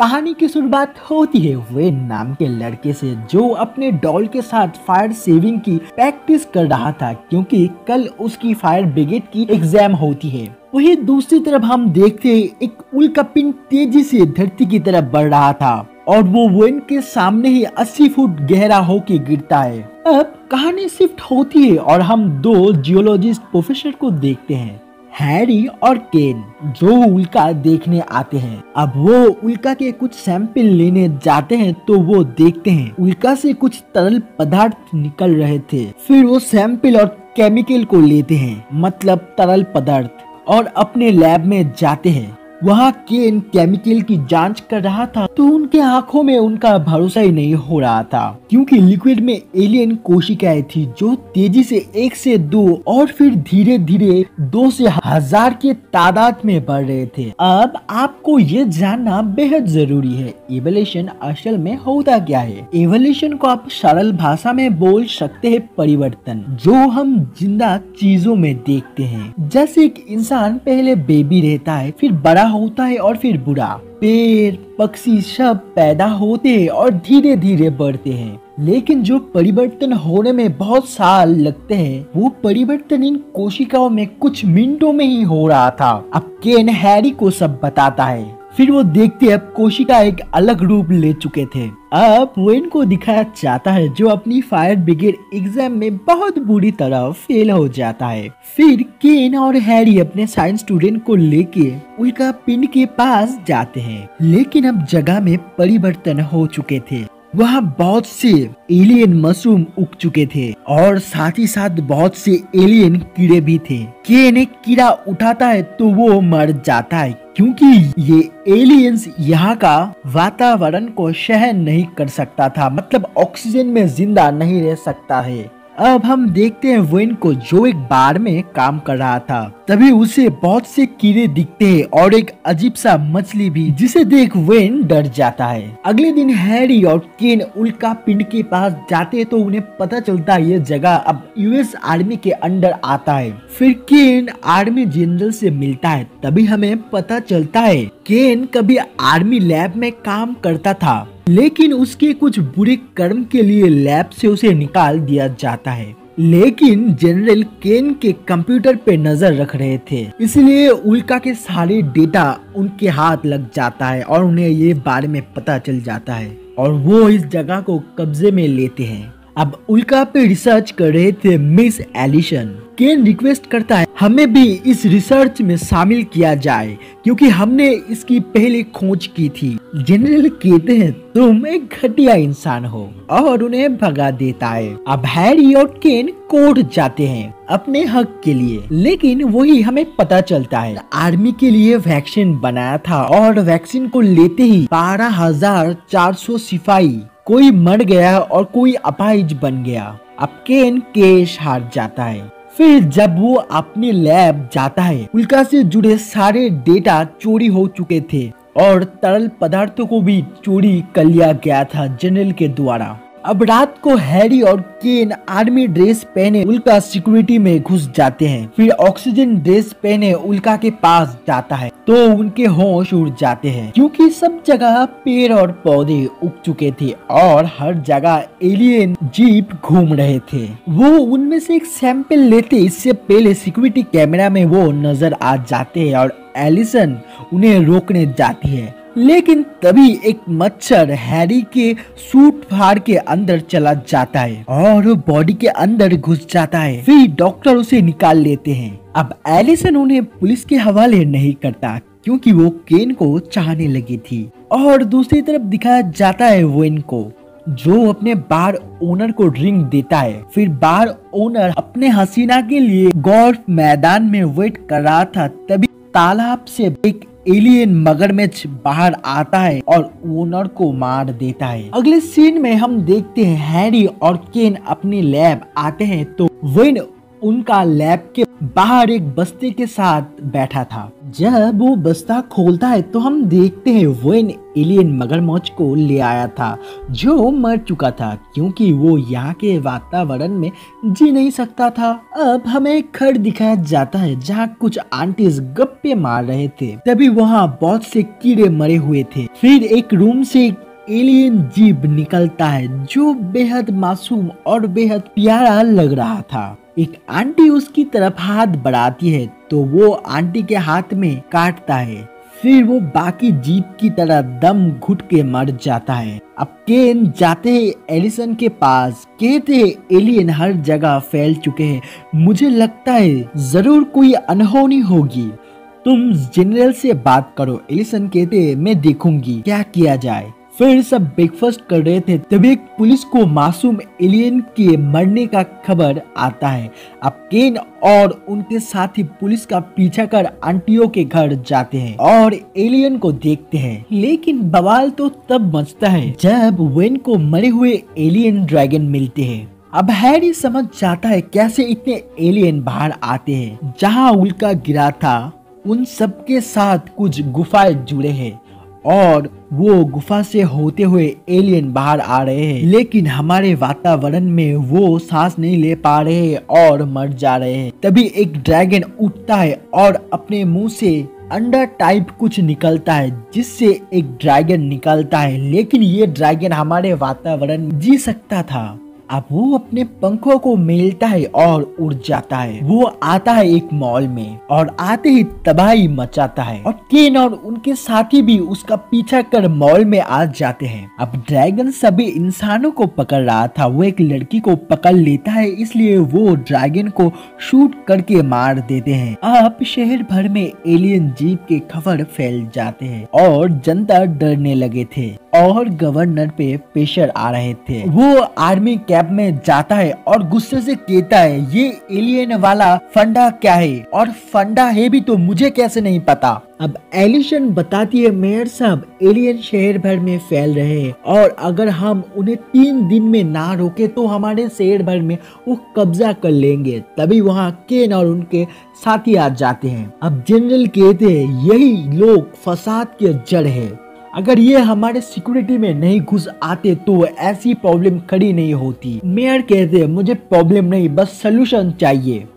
कहानी की शुरुआत होती है वेन नाम के लड़के से, जो अपने डॉल के साथ फायर सेविंग की प्रैक्टिस कर रहा था क्योंकि कल उसकी फायर ब्रिगेड की एग्जाम होती है। वहीं दूसरी तरफ हम देखते हैं एक उल्का पिंड तेजी से धरती की तरफ बढ़ रहा था और वो वेन के सामने ही 80 फुट गहरा होके गिरता है। अब कहानी शिफ्ट होती है और हम दो जियोलॉजिस्ट प्रोफेसर को देखते हैं, हैरी और केन, जो उल्का देखने आते हैं। अब वो उल्का के कुछ सैंपल लेने जाते हैं तो वो देखते हैं उल्का से कुछ तरल पदार्थ निकल रहे थे। फिर वो सैंपल और केमिकल को लेते हैं, मतलब तरल पदार्थ, और अपने लैब में जाते हैं। वहाँ केन केमिकल की जांच कर रहा था तो उनके आंखों में उनका भरोसा ही नहीं हो रहा था, क्योंकि लिक्विड में एलियन कोशिकाएं थी जो तेजी से 1 से 2 और फिर धीरे धीरे 2 से 1000 के तादाद में बढ़ रहे थे। अब आपको ये जानना बेहद जरूरी है, एवोल्यूशन असल में होता क्या है। एवोल्यूशन को आप सरल भाषा में बोल सकते हैं परिवर्तन, जो हम जिंदा चीजों में देखते हैं। जैसे एक इंसान पहले बेबी रहता है, फिर बड़ा होता है और फिर बूढ़ा। पेड़ पक्षी सब पैदा होते हैं और धीरे धीरे बढ़ते हैं, लेकिन जो परिवर्तन होने में बहुत साल लगते हैं, वो परिवर्तन इन कोशिकाओं में कुछ मिनटों में ही हो रहा था। अब केन हैरी को सब बताता है। फिर वो देखते अब कोशिका एक अलग रूप ले चुके थे। अब वेन को दिखाया जाता है जो अपनी फायर ब्रिगेड एग्जाम में बहुत बुरी तरह फेल हो जाता है। फिर केन और हैरी अपने साइंस स्टूडेंट को लेके उल्का पिंड के पास जाते हैं, लेकिन अब जगह में परिवर्तन हो चुके थे। वहाँ बहुत से एलियन मशरूम उग चुके थे और साथ ही साथ बहुत से एलियन कीड़े भी थे। केन एक कीड़ा उठाता है तो वो मर जाता है, क्योंकि ये एलियंस यहाँ का वातावरण को सहन नहीं कर सकता था, मतलब ऑक्सीजन में जिंदा नहीं रह सकता है। अब हम देखते हैं वेन को, जो एक बार में काम कर रहा था। तभी उसे बहुत से कीड़े दिखते हैं और एक अजीब सा मछली भी, जिसे देख वेन डर जाता है। अगले दिन हैरी और केन उल्का पिंड के पास जाते हैं तो उन्हें पता चलता है ये जगह अब यूएस आर्मी के अंडर आता है। फिर केन आर्मी जनरल से मिलता है, तभी हमें पता चलता है केन कभी आर्मी लैब में काम करता था, लेकिन उसके कुछ बुरे कर्म के लिए लैब से उसे निकाल दिया जाता है। लेकिन जनरल केन के कंप्यूटर पे नजर रख रहे थे, इसलिए उल्का के सारे डेटा उनके हाथ लग जाता है और उन्हें ये बारे में पता चल जाता है और वो इस जगह को कब्जे में लेते हैं। अब उल्का पे रिसर्च कर रहे थे मिस एलिसन। केन रिक्वेस्ट करता है हमें भी इस रिसर्च में शामिल किया जाए, क्योंकि हमने इसकी पहले खोज की थी। जनरल कहते हैं तुम एक घटिया इंसान हो और उन्हें भगा देता है। अब हैरी और केन कोर्ट जाते हैं अपने हक के लिए, लेकिन वही हमें पता चलता है आर्मी के लिए वैक्सीन बनाया था और वैक्सीन को लेते ही 12,400 सिपाही कोई मर गया और कोई अपाहिज बन गया। अब केन केस हार जाता है। फिर जब वो अपने लैब जाता है, उल्का से जुड़े सारे डेटा चोरी हो चुके थे और तरल पदार्थों को भी चोरी कर लिया गया था जनरल के द्वारा। अब रात को हैरी और केन आर्मी ड्रेस पहने उल्का सिक्योरिटी में घुस जाते हैं। फिर ऑक्सीजन ड्रेस पहने उल्का के पास जाता है तो उनके होश उड़ जाते हैं, क्योंकि सब जगह पेड़ और पौधे उग चुके थे और हर जगह एलियन जीप घूम रहे थे। वो उनमें से एक सैंपल लेते इससे पहले सिक्योरिटी कैमरा में वो नजर आ जाते हैं और एलिसन उन्हें रोकने जाती है, लेकिन तभी एक मच्छर हैरी के सूट फाड़ के अंदर चला जाता है और बॉडी के अंदर घुस जाता है। फिर डॉक्टर उसे निकाल लेते हैं। अब एलिसन उन्हें पुलिस के हवाले नहीं करता, क्योंकि वो केन को चाहने लगी थी। और दूसरी तरफ दिखाया जाता है वेन को, जो अपने बार ओनर को ड्रिंक देता है। फिर बार ओनर अपने हसीना के लिए गोल्फ मैदान में वेट कर रहा था, तभी तालाब से एक एलियन मगरमच्छ बाहर आता है और ओनर को मार देता है। अगले सीन में हम देखते हैं हैरी और केन अपनी लैब आते हैं तो वेन उनका लैब के बाहर एक बस्ते के साथ बैठा था। जब वो बस्ता खोलता है तो हम देखते हैं वेन एलियन मगरमच्छ को ले आया था जो मर चुका था क्योंकि वो यहाँ के वातावरण में जी नहीं सकता था। अब हमें एक घर दिखाया जाता है जहाँ कुछ आंटीज गप्पे मार रहे थे। तभी वहाँ बहुत से कीड़े मरे हुए थे। फिर एक रूम से एलियन जीव निकलता है जो बेहद मासूम और बेहद प्यारा लग रहा था। एक आंटी उसकी तरफ हाथ बढ़ाती है तो वो आंटी के हाथ में काटता है। फिर वो बाकी जीव की तरह दम घुट के मर जाता है। अब केन जाते हैं एलिसन के पास, कहते हैं एलियन हर जगह फैल चुके हैं, मुझे लगता है जरूर कोई अनहोनी होगी, तुम जनरल से बात करो। एलिसन कहते हैं मैं देखूंगी क्या किया जाए। फिर सब ब्रेकफास्ट कर रहे थे तभी एक पुलिस को मासूम एलियन के मरने का खबर आता है। अब केन और उनके साथी पुलिस का पीछा कर आंटियों के घर जाते हैं और एलियन को देखते हैं। लेकिन बवाल तो तब मचता है जब वेन को मरे हुए एलियन ड्रैगन मिलते हैं। अब हैरी समझ जाता है कैसे इतने एलियन बाहर आते हैं। जहाँ उल्का गिरा था उन सब के साथ कुछ गुफाएं जुड़े हैं और वो गुफा से होते हुए एलियन बाहर आ रहे हैं, लेकिन हमारे वातावरण में वो सांस नहीं ले पा रहे हैं और मर जा रहे हैं। तभी एक ड्रैगन उठता है और अपने मुंह से अंडा टाइप कुछ निकलता है जिससे एक ड्रैगन निकलता है, लेकिन ये ड्रैगन हमारे वातावरण में जी सकता था। अब वो अपने पंखों को मेलता है और उड़ जाता है। वो आता है एक मॉल में और आते ही तबाही मचाता है और केन और उनके साथी भी उसका पीछा कर मॉल में आ जाते हैं। अब ड्रैगन सभी इंसानों को पकड़ रहा था। वो एक लड़की को पकड़ लेता है, इसलिए वो ड्रैगन को शूट करके मार देते हैं। अब शहर भर में एलियन जीव के खबर फैल जाते हैं और जनता डरने लगे थे और गवर्नर पे प्रेशर आ रहे थे। वो आर्मी कैंप में जाता है और गुस्से से कहता है ये एलियन वाला फंडा क्या है, और फंडा है भी तो मुझे कैसे नहीं पता। अब एलिसन बताती है मेयर साहब एलियन शहर भर में फैल रहे हैं और अगर हम उन्हें 3 दिन में ना रोके तो हमारे शहर भर में वो कब्जा कर लेंगे। तभी वहाँ केन और उनके साथी आ जाते हैं। अब जनरल कहते हैं यही लोग फसाद के जड़ है, अगर ये हमारे सिक्योरिटी में नहीं घुस आते तो ऐसी प्रॉब्लम खड़ी नहीं होती। मेयर कहते हैं मुझे प्रॉब्लम नहीं बस सलूशन चाहिए।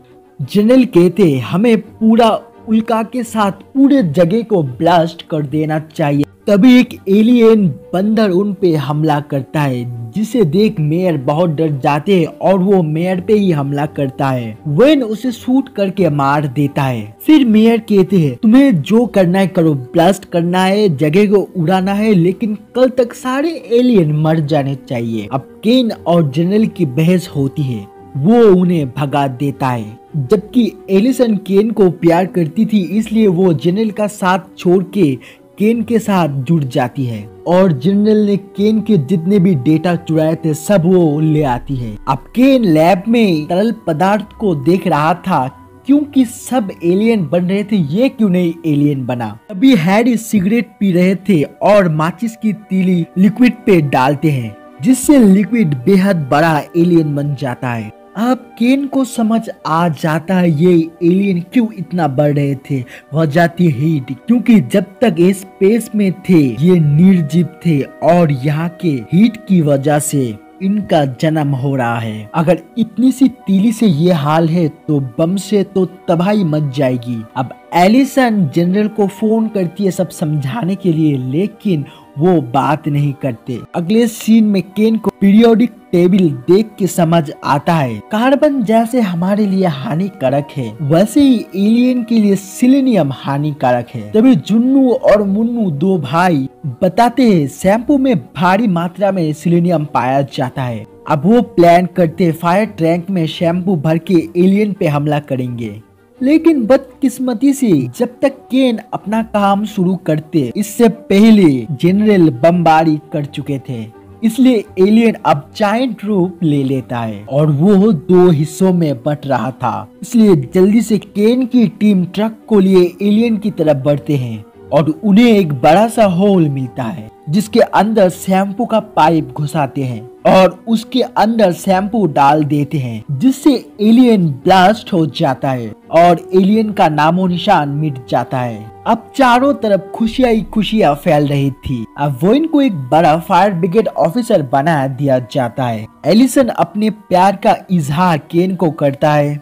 जनरल कहते हैं हमें पूरा उल्का के साथ पूरे जगह को ब्लास्ट कर देना चाहिए। तभी एक एलियन बंदर उन पे हमला करता है जिसे देख मेयर बहुत डर जाते हैं और वो मेयर पे ही हमला करता है। वेन उसे शूट करके मार देता है। फिर मेयर कहते हैं तुम्हें जो करना है करो, ब्लास्ट करना है, जगह को उड़ाना है, लेकिन कल तक सारे एलियन मर जाने चाहिए। अब केन और जनरल की बहस होती है, वो उन्हें भगा देता है। जबकि एलिसन केन को प्यार करती थी इसलिए वो जनरल का साथ छोड़ के केन के साथ जुड़ जाती है और जनरल ने केन के जितने भी डेटा चुराए थे सब वो ले आती है। अब केन लैब में तरल पदार्थ को देख रहा था क्योंकि सब एलियन बन रहे थे, ये क्यों नहीं एलियन बना। अभी हैरी सिगरेट पी रहे थे और माचिस की तीली लिक्विड पे डालते हैं जिससे लिक्विड बेहद बड़ा एलियन बन जाता है। अब केन को समझ आ जाता है ये एलियन क्यों इतना बढ़ रहे थे, वजह थी हीट, क्योंकि जब तक ये स्पेस में थे ये निर्जीव थे और यहाँ के हीट की वजह से इनका जन्म हो रहा है। अगर इतनी सी तीली से ये हाल है तो बम से तो तबाही मच जाएगी। अब एलिसन जनरल को फोन करती है सब समझाने के लिए, लेकिन वो बात नहीं करते। अगले सीन में केन को पीरियोडिक टेबल देख के समझ आता है कार्बन जैसे हमारे लिए हानिकारक है वैसे ही एलियन के लिए सिलेनियम हानिकारक है। तभी जुन्नू और मुन्नू दो भाई बताते हैं शैम्पू में भारी मात्रा में सिलेनियम पाया जाता है। अब वो प्लान करते फायर टैंक में शैम्पू भर के एलियन पे हमला करेंगे, लेकिन बदकिस्मती से जब तक केन अपना काम शुरू करते इससे पहले जनरल बमबारी कर चुके थे, इसलिए एलियन अब जायंट रूप ले लेता है और वो 2 हिस्सों में बट रहा था। इसलिए जल्दी से केन की टीम ट्रक को लिए एलियन की तरफ बढ़ते हैं और उन्हें एक बड़ा सा होल मिलता है जिसके अंदर शैम्पू का पाइप घुसाते हैं और उसके अंदर शैम्पू डाल देते हैं, जिससे एलियन ब्लास्ट हो जाता है और एलियन का नामो निशान मिट जाता है। अब चारों तरफ खुशियां ही खुशियां फैल रही थी। अब वोइन को एक बड़ा फायर ब्रिगेड ऑफिसर बना दिया जाता है। एलिसन अपने प्यार का इजहार केन को करता है।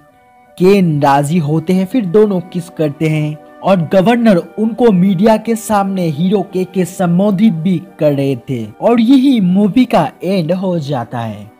केन राजी होते हैं, फिर दोनों किस करते हैं और गवर्नर उनको मीडिया के सामने हीरो के संबोधित भी कर रहे थे और यही मूवी का एंड हो जाता है।